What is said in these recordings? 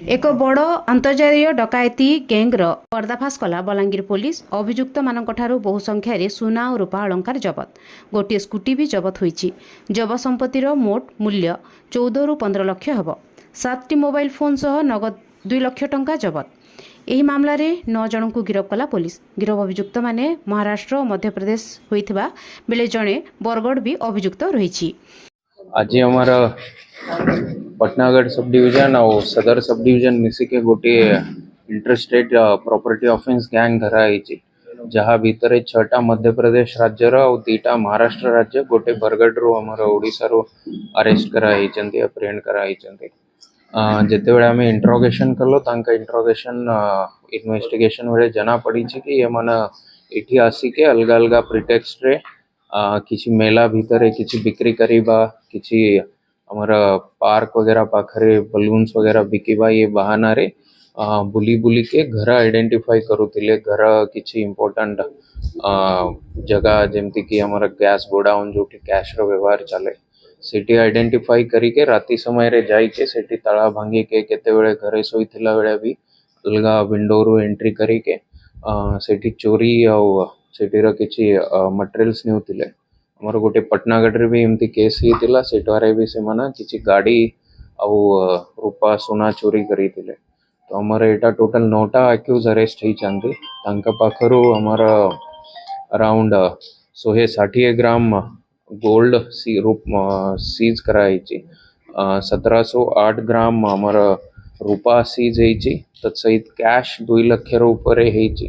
एक बड़ अंतर्जातीय डकायती गैंगर पर्दाफाश कला बलांगीर पुलिस। अभियुक्त मानू बहु संख्यार सुना और रूपा अलंकार जबत, गोटे स्कूटी भी जबत होईछि। जबत संपत्तिर मोट मूल्य 14 ରୁ 15 लाख हेब। 7टी मोबाइल फोन सह नगद 2 लाख टंका जबत। ଏହି ମାମଲାରେ 9 ଜଣଙ୍କୁ ଗିରଫ କଲା पुलिस। गिरफ अभियुक्तମାନେ महाराष्ट्र और मध्य प्रदेश होइथिबा बेले जणे बरगढ़ भी अभियुक्त रहिछि। आज हमारा पटनागढ़ सब डिविजन और सदर सब डिविजन मिसिके गोटे इंटरस्टेट प्रॉपर्टी ऑफेंस गैंग धरा है, जहाँ भीतर 6टा मध्य प्रदेश राज्यर और 2टा महाराष्ट्र राज्य गोटे बरगढ़ रू आमर ओडिशा रू अरेस्ट कराई अप्रिहेंड कराई। जिते बड़े आम इंट्रोगेशन कलो तांका इंट्रोगेशन इन्वेस्टिगेशन बेले जना पड़ी कि ये माने एठी आसिके अलग अलग प्रिटेक्स्ट रे किसी मेला भीतर किसी बिक्री करिबा, किसी आमर पार्क वगैरह पाखरे बलून्स वगैरह बिकिबा ये बहाना रे बुली बुली के घर आइडेंटिफाई करुतिले। घर किसी इम्पोर्टेंट जगह जमती कि आमर गैस गोडाउन जो कैश रो व्यवहार चले सेठी आइडेंटिफाई करी के राति समय रे जाई के सेठी ताला भांगी के केते बेले घरे सोईथिला बेले भी अलगा विंडो रू एंट्री करी के सेठी चोरी और सेठीर किसी मटेरियल्स नेउतिले। हमर गोटे पटनागढ़ रे भी एमती केस हितिला, सेठारे भी से माना किसी गाड़ी और रूपा सोना चोरी करीतिले। तो हमर एटा टोटल 9टा अक्यूज अरेस्ट ही चांदी। तांका पाखरु हमर अराउंड 160 ग्राम गोल्ड सीज कराई। 1708 ग्राम हमर रूपा सीज होईची, तत्सहित कैश 2 लाख रो ऊपर होईची।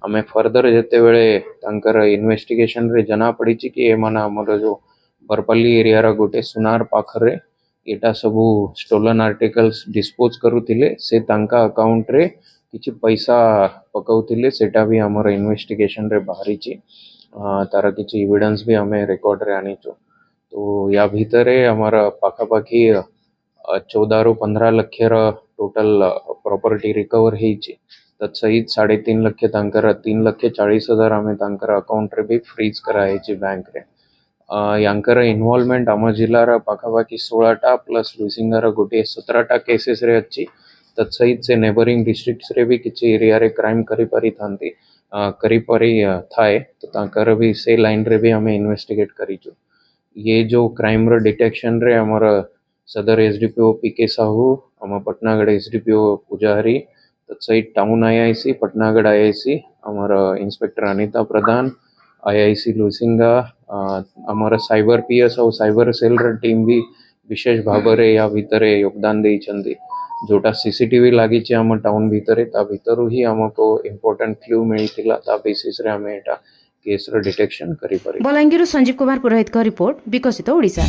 आमे फर्दर जेते बेले तांकर इन्वेस्टिगेशन रे जना पड़ी कि ए माना हमर जो बरपल्ली एरिया रा गोटे सुनार पाखरे एटा सबू स्टोलन आर्टिकल्स डिस्पोज करुथिले, से तांका अकाउंट रे किछि पैसा पकाउथिले, सेटा भी हमर इन्वेस्टिगेशन रे बाहरीची। तार किछि एविडेंस भी हमें रिकॉर्ड रे आनीचो। तो या भीतरे हमर पाखापाखी 14 ରୁ 15 लाख टोटल प्रॉपर्टी रिकवर होईची। तत्सहित 3.5 लाख तांकर 3,40,000 आमे तांकर अकाउंट रे भी फ्रीज कराई बैंक रे। यांकर इन्वॉल्वमेंट आम जिलार पाखापाखी 16टा प्लस लुसिंगार गोटे 17टा केसेस रे अच्छी। तत्सहित से नेबरिंग डिस्ट्रिक्ट्स रे भी किछि एरिया रे क्राइम करी पारी थांती करी पारी थाए, तो तांकर भी से लाइन रे भी हमें इन्वेस्टिगेट करीचो। ये जो क्राइम रो डिटेक्शन रे हमर सदर एसडीपीओ पीके साहू, हम पटनागढ़ एसडीपीओ पूजाहरी, तत्सहित टाउन आईआईसी पटनागढ़ आईआईसी हमर इंस्पेक्टर अनिता प्रधान, आईआईसी लुसिंगा, हमर साइबर पीएस और साइबर सेल र टीम भी विशेष भाव या भीतर योगदान देइछंदी। जोटा सीसीटीवी लगी आम टाउन भीतर ता भीतर ही हमको इम्पोर्टेंट क्लू मिलता, ता बेसिस रे हमें एटा केस रो डिटेक्शन करि पारि। बलांगीर संजीव कुमार पुरोहित का रिपोर्ट, विकसित ओडिशा।